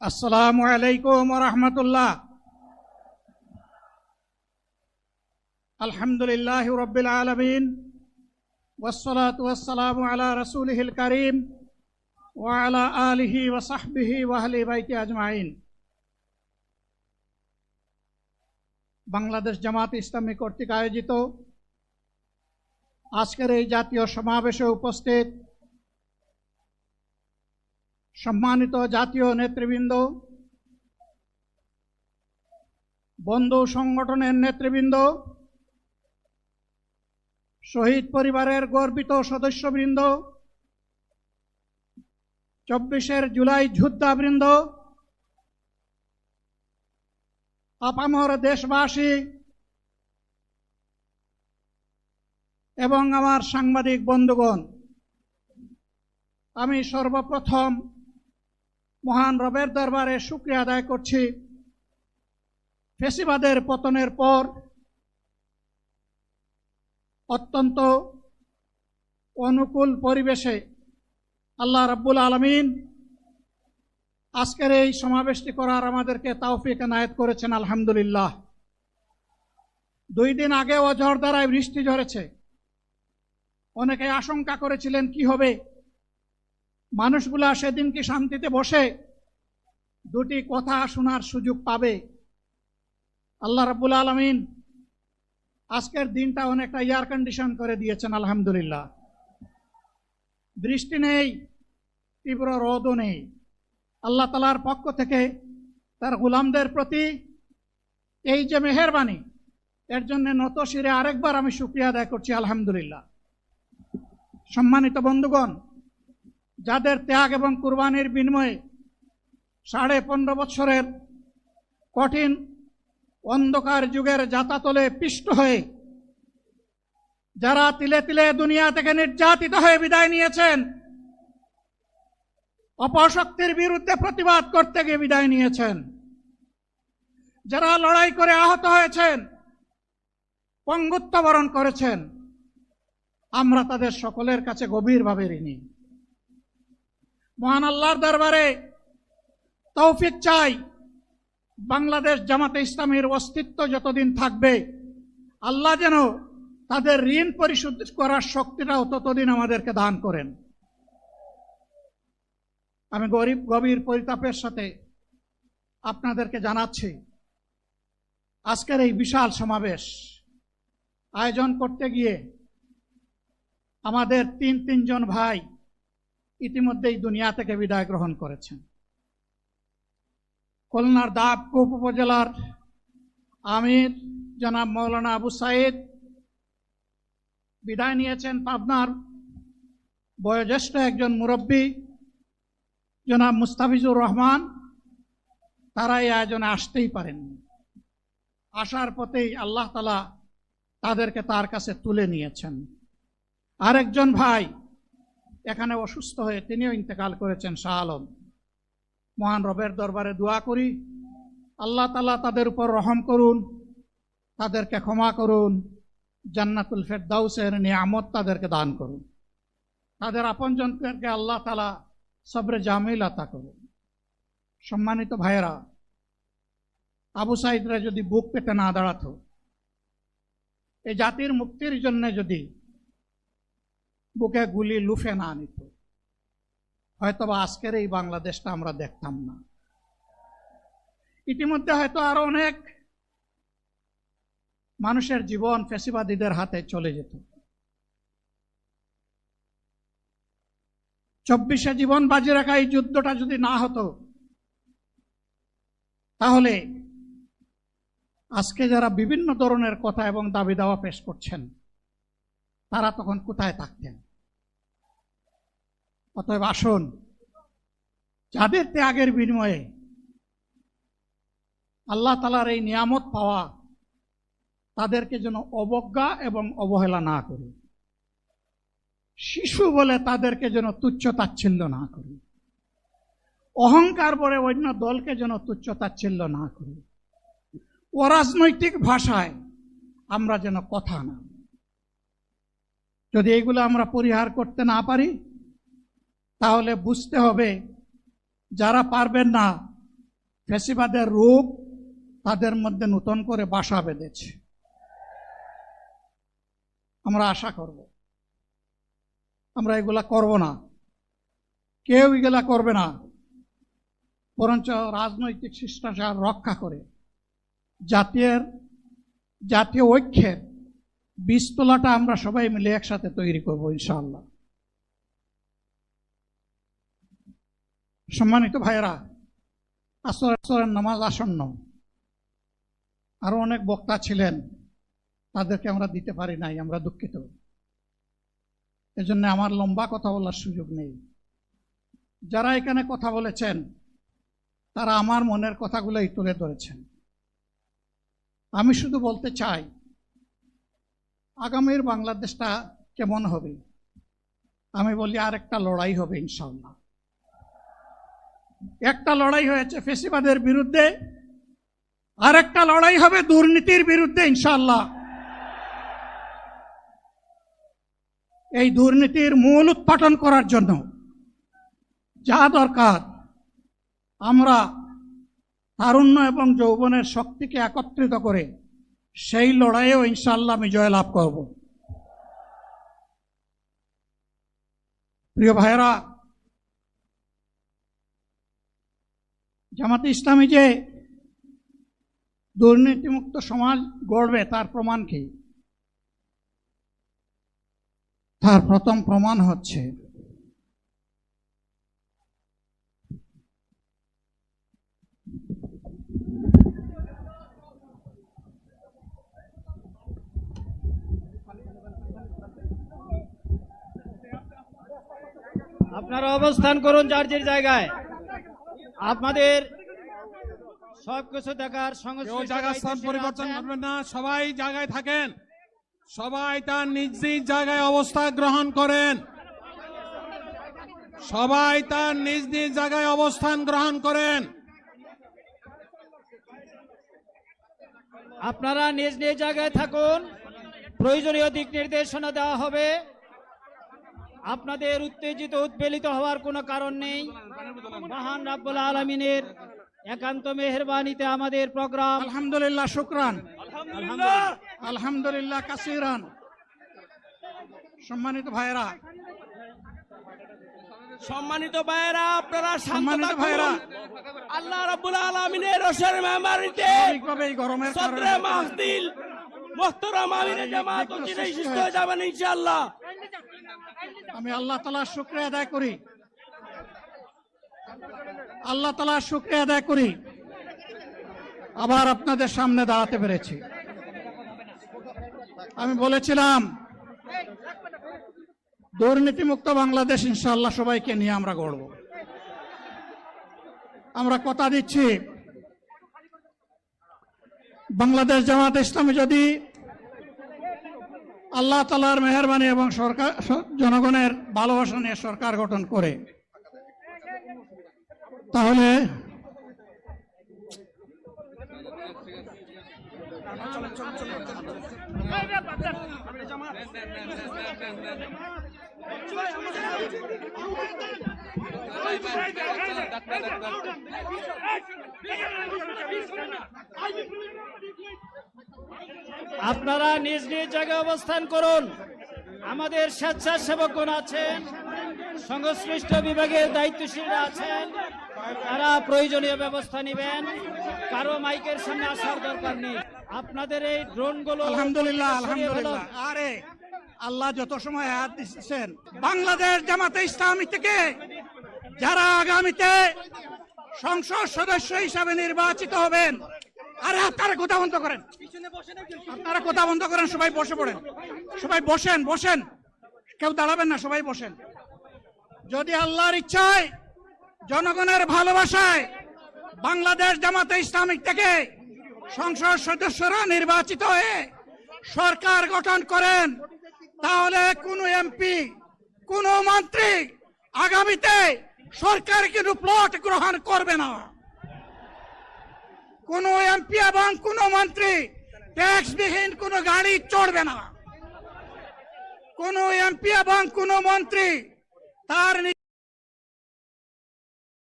আসসালামু আলাইকুম ওয়া রাহমাতুল্লাহ। আলহামদুলিল্লাহি রাব্বিল আলামিন ওয়াসসালাতু ওয়াসসালামু আলা রাসূলিহিল কারীম ওয়া আলা আলিহি ওয়া সাহবিহি ওয়া আহলি বাইতি আজমাইন। বাংলাদেশ জামাত ইসলামী কর্তৃক আয়োজিত আজকের এই জাতীয় সমাবেশে উপস্থিত সম্মানিত জাতীয় নেতৃবৃন্দ, বন্ধু সংগঠনের নেতৃবৃন্দ, শহীদ পরিবারের গর্বিত সদস্যবৃন্দ, 24 জুলাই যোদ্ধাবৃন্দ, আপামর দেশবাসী এবং আমার সাংবাদিক বন্ধুগণ, আমি সর্বপ্রথম মহান রবের দরবারে শুকরিয়া আদায় করছি। ফ্যাসিবাদের পতনের পর অত্যন্ত অনুকূল পরিবেশে আল্লাহ রাব্বুল আলামিন আজকের এই সমাবেশটি করার আমাদেরকে তৌফিক এনায়েত করেছেন, আলহামদুলিল্লাহ। 2 দিন আগেও ঝড়ধারায় বৃষ্টি ঝরেছে। অনেকে আশঙ্কা করেছিলেন কি হবে, মানুষগুলা সেদিন কি শান্তিতে বসে 2টি কথা শোনার সুযোগ পাবে। আল্লাহ রাব্বুল আলামিন আজকের দিনটা অনেকটা এয়ার কন্ডিশন করে দিয়েছেন, আলহামদুলিল্লাহ। বৃষ্টি নেই, তীব্র রোদও নেই। আল্লাহ তাআলার পক্ষ থেকে তার গোলামদের প্রতি এই যে মেহেরবানি, এর জন্য নত শিরে আরেকবার আমি শুকরিয়া আদায় করছি, আলহামদুলিল্লাহ। সম্মানিত বন্ধুগণ, যাদের ত্যাগ এবং কুরবানির বিনিময়ে 15.5 বছরের কঠিন অন্ধকার যুগের জাতাতলে পিষ্ট হয়ে যারা তিলে তিলে দুনিয়া থেকে নির্যাতিত হয়ে বিদায় নিয়েছেন, অপশক্তির বিরুদ্ধে প্রতিবাদ করতে গিয়ে বিদায় নিয়েছেন, যারা লড়াই করে আহত হয়েছেন, পঙ্গুত্ব বরণ করেছেন, আমরা তাদের সকলের কাছে গভীরভাবে ঋণী। মহান আল্লাহর দরবারে তৌফিক চাই, বাংলাদেশ জামাতে ইসলামীর অস্তিত্ব যতদিন থাকবে আল্লাহ যেন তাদের ঋণ পরিশোধ করার শক্তিটাও ততদিন আমাদেরকে দান করেন। আমি গভীর পরিতাপের সাথে আপনাদেরকে জানাচ্ছি, আজকের এই বিশাল সমাবেশ আয়োজন করতে গিয়ে আমাদের 3 জন ভাই ইতিমধ্যেই দুনিয়া থেকে বিদায় গ্রহণ করেছেন। খুলনার দাবকুপ উপজেলার আমির জনাব মৌলানা আবু সাইদ বিদায় নিয়েছেন। পাবনার বয়োজ্যেষ্ঠ একজন মুরব্বী জনাব মুস্তাফিজুর রহমান, তারা এই আয়োজনে আসতেই পারেননি। আসার পথেই আল্লাহ তাআলা তাদেরকে তার কাছে তুলে নিয়েছেন। আরেকজন ভাই এখানে অসুস্থ হয়ে তিনিও ইন্তেকাল করেছেন, শাহ আলম। মহান রবের দরবারে দোয়া করি, আল্লাহ তাআলা তাদের উপর রহম করুন, তাদেরকে ক্ষমা করুন, জান্নাতুল ফেরদাউসের নিয়ামত তাদেরকে দান করুন, তাদের আপনজনদেরকে আল্লাহ তাআলা সবরে জামিল আতা করুন। সম্মানিত ভাইয়েরা, আবু সাইদরা যদি বুক পেতে না দাঁড়াতো, এই জাতির মুক্তির জন্য যদি বুকে গুলি লুফে না নিত, হয়তোবা আজকের এই বাংলাদেশটা আমরা দেখতাম না। ইতিমধ্যে হয়তো আরো অনেক মানুষের জীবন ফ্যাসিবাদীদের হাতে চলে যেত। 24 জীবন বাজি রাখা এই যুদ্ধটা যদি না হতো, তাহলে আজকে যারা বিভিন্ন ধরনের কথা এবং দাবি দাওয়া পেশ করছেন, তারা তখন কোথায় থাকতেন? অতএব আসুন, যাদের ত্যাগের বিনিময়ে আল্লাহ তাআলার এই নিয়ামত পাওয়া, তাদেরকে যেন অবজ্ঞা এবং অবহেলা না করি। শিশু বলে তাদেরকে যেন তুচ্ছ তাচ্ছিল্য না করি। অহংকার বলে অন্য দলকে যেন তুচ্ছ তাচ্ছিল্য না করি। অরাজনৈতিক ভাষায় আমরা যেন কথা না। যদি এগুলো আমরা পরিহার করতে না পারি, তাহলে বুঝতে হবে যারা পারবেন না ফ্যাসিবাদের রূপ তাদের মধ্যে নতুন করে বাসা বেঁধেছে। আমরা আশা করব আমরা এগুলা করব না, কেউ এগুলা করবে না, বরঞ্চ রাজনৈতিক শিষ্টাচার রক্ষা করে জাতীয় ঐক্যের বীজতলাটা আমরা সবাই মিলে একসাথে তৈরি করব ইনশাআল্লাহ। সম্মানিত ভাইয়েরা, আসরের নামাজ আসন্ন, আরো অনেক বক্তা ছিলেন, তাদেরকে আমরা দিতে পারি নাই, আমরা দুঃখিত। এজন্য আমার লম্বা কথা বলার সুযোগ নেই। যারা এখানে কথা বলেছেন তারা আমার মনের কথাগুলোই তুলে ধরেছেন। আমি শুধু বলতে চাই, আগামীর বাংলাদেশটা কেমন হবে? আমি বলি আরেকটা লড়াই হবে ইনশাআল্লাহ। একটা লড়াই হয়েছে ফ্যাসিবাদের বিরুদ্ধে, আরেকটা লড়াই হবে দুর্নীতির বিরুদ্ধে ইনশাআল্লাহ। এই দুর্নীতির মূল উৎপাটন করার জন্য যা দরকার, আমরা তারুণ্য এবং যৌবনের শক্তিকে একত্রিত করে সেই লড়াইয়েও ইনশাআল্লাহ আমি জয়লাভ করব। প্রিয় ভাইয়েরা, জামাতে ইসলামী যে দুর্নীতিমুক্ত সমাজ গড়বে তার প্রমাণ কি? তার প্রথম প্রমাণ হচ্ছে আপনারা অবস্থান করুন যার যার জায়গায়। আপনাদের সবকিছু দেখার জায়গা স্থান পরিবর্তন করবেন না, সবাই জায়গায় থাকেন, সবাই তার নিজ নিজ জায়গায় অবস্থান গ্রহণ করেন, সবাই তার নিজ নিজ জায়গায় অবস্থান গ্রহণ করেন। আপনারা নিজ নিজ জায়গায় থাকুন, প্রয়োজনীয় দিক নির্দেশনা দেওয়া হবে। আপনাদের উত্তেজিত উদ্বেলিত হওয়ার কোনো কারণ নেই। মহান রাব্বুল আলামিনের একান্ত মেহেরবানিতে আমাদের প্রোগ্রাম আলহামদুলিল্লাহ, শুকরান, আলহামদুলিল্লাহ কাসিরান। সম্মানিত ভাইয়েরা, আপনারা সম্মানিত ভাইয়েরা, আল্লাহ রাব্বুল আলামিনের রোশের মেহমানিতে এই গরমের সদরে মাহফিল মুহতারাম আমিরে জামাত অচিরেই সুস্থ হয়ে যাবেন ইনশাআল্লাহ। আমি আল্লাহ তাআলার শুকরিয়া আদায় করি, আল্লাহ তাআলার শুকরিয়া আদায় করি আবার আপনাদের সামনে দাঁড়াতে পেরেছি। আমি বলেছিলাম দুর্নীতিমুক্ত বাংলাদেশ ইনশাআল্লাহ সবাইকে নিয়ে আমরা গড়ব। আমরা কথা দিচ্ছি, বাংলাদেশ জামাত ইসলামী যদি আল্লাহ তাআলার মেহেরবানি এবং সরকার জনগণের ভালোবাসা নিয়ে সরকার গঠন করে, তাহলে আপনারা নিজ নিজ জায়গায় অবস্থান করুন। আমাদের স্বেচ্ছাসেবকগণ আছেন, সংশ্লিষ্ট বিভাগের দায়িত্বশীলরা আছেন, তারা প্রয়োজনীয় ব্যবস্থা নেবেন। কারো মাইকের সামনে আসার দরকার নেই। আপনাদের এই ড্রোনগুলো আলহামদুলিল্লাহ, আলহামদুলিল্লাহ। আরে আল্লাহ যত সময় হাত দিচ্ছেন, বাংলাদেশ জামাতে ইসলামী থেকে যারা আগামীতে সংসদ সদস্য হিসাবে নির্বাচিত হবেন, আরে আপনারা কথা বন্ধ করেন, আপনারা কথা বন্ধ করেন, সবাই বসে পড়েন, সবাই বসেন, বসেন, কেউ দাঁড়াবেন না, সবাই বসেন। যদি আল্লাহর ইচ্ছায়, জনগণের ভালোবাসায় বাংলাদেশ জামাতে ইসলামী থেকে সংসদ সদস্যরা নির্বাচিত হয়ে সরকার গঠন করেন, তাহলে কোনো এমপি, কোনো মন্ত্রী আগামীতে সরকার কিন্তু প্লট গ্রহণ করবে না। কোন এমপি এবং কোন মন্ত্রী ট্যাক্সবিহীন কোন গাড়ি চড়বে না। কোন এমপি এবং কোন মন্ত্রী তার